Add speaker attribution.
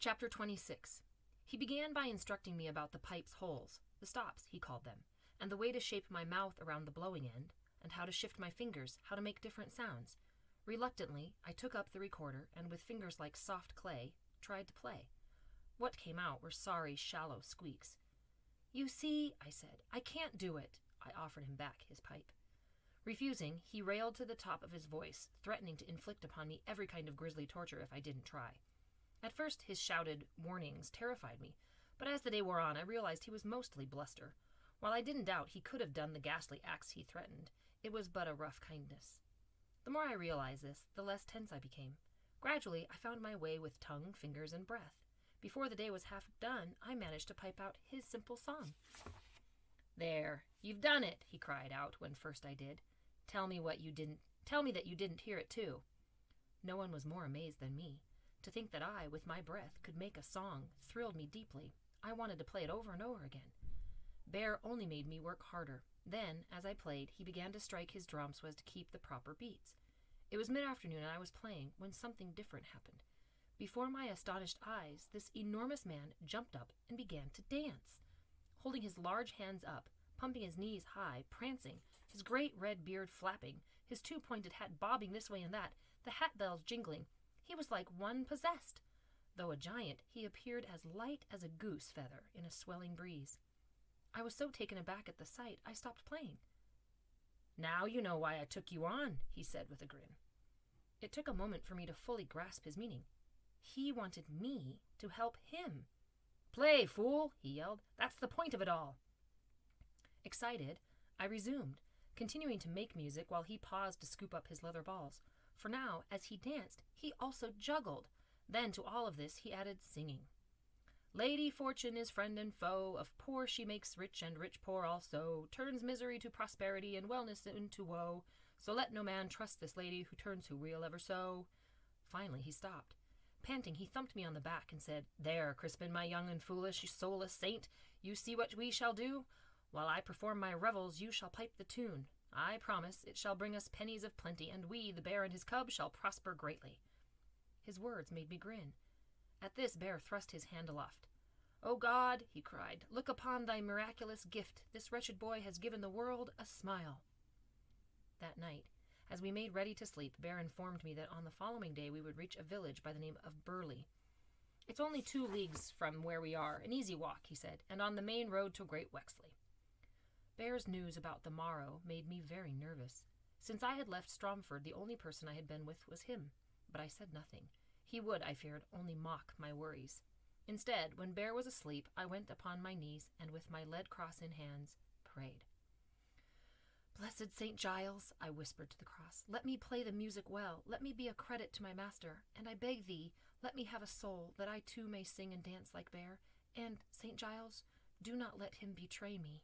Speaker 1: Chapter 26. He began by instructing me about the pipe's holes, the stops, he called them, and the way to shape my mouth around the blowing end, and how to shift my fingers, how to make different sounds. Reluctantly, I took up the recorder and with fingers like soft clay, tried to play. What came out were sorry, shallow squeaks. "You see," I said, "I can't do it." I offered him back his pipe. Refusing, he railed to the top of his voice, threatening to inflict upon me every kind of grisly torture if I didn't try. At first, his shouted warnings terrified me, but as the day wore on, I realized he was mostly bluster. While I didn't doubt he could have done the ghastly acts he threatened, it was but a rough kindness. The more I realized this, the less tense I became. Gradually, I found my way with tongue, fingers, and breath. Before the day was half done, I managed to pipe out his simple song. "There, you've done it," he cried out when first I did. Tell me that you didn't hear it too." No one was more amazed than me. To think that I, with my breath, could make a song thrilled me deeply. I wanted to play it over and over again. Bear only made me work harder. Then, as I played, he began to strike his drum so as to keep the proper beats. It was mid-afternoon and I was playing when something different happened. Before my astonished eyes, this enormous man jumped up and began to dance. Holding his large hands up, pumping his knees high, prancing, his great red beard flapping, his two-pointed hat bobbing this way and that, the hat bells jingling, he was like one possessed. Though a giant, he appeared as light as a goose feather in a swelling breeze. I was so taken aback at the sight, I stopped playing. "Now you know why I took you on," he said with a grin. It took a moment for me to fully grasp his meaning. He wanted me to help him. "Play, fool," he yelled. "That's the point of it all." Excited, I resumed, continuing to make music while he paused to scoop up his leather balls. For now, as he danced, he also juggled. Then to all of this he added singing. "Lady Fortune is friend and foe, of poor she makes rich and rich poor also, turns misery to prosperity and wellness into woe, so let no man trust this lady who turns her wheel ever so." Finally he stopped. Panting, he thumped me on the back and said, "There, Crispin, my young and foolish, soulless saint, you see what we shall do? While I perform my revels, you shall pipe the tune. I promise it shall bring us pennies of plenty, and we, the bear and his cub, shall prosper greatly." His words made me grin. At this, Bear thrust his hand aloft. "O God," he cried, "look upon thy miraculous gift. This wretched boy has given the world a smile." That night, as we made ready to sleep, Bear informed me that on the following day we would reach a village by the name of Burley. "It's only 2 leagues from where we are, an easy walk," he said, "and on the main road to Great Wexley." Bear's news about the morrow made me very nervous. Since I had left Stromford, the only person I had been with was him. But I said nothing. He would, I feared, only mock my worries. Instead, when Bear was asleep, I went upon my knees and with my lead cross in hands, prayed. "Blessed St. Giles," I whispered to the cross, "let me play the music well. Let me be a credit to my master. And I beg thee, let me have a soul, that I too may sing and dance like Bear. And, St. Giles, do not let him betray me."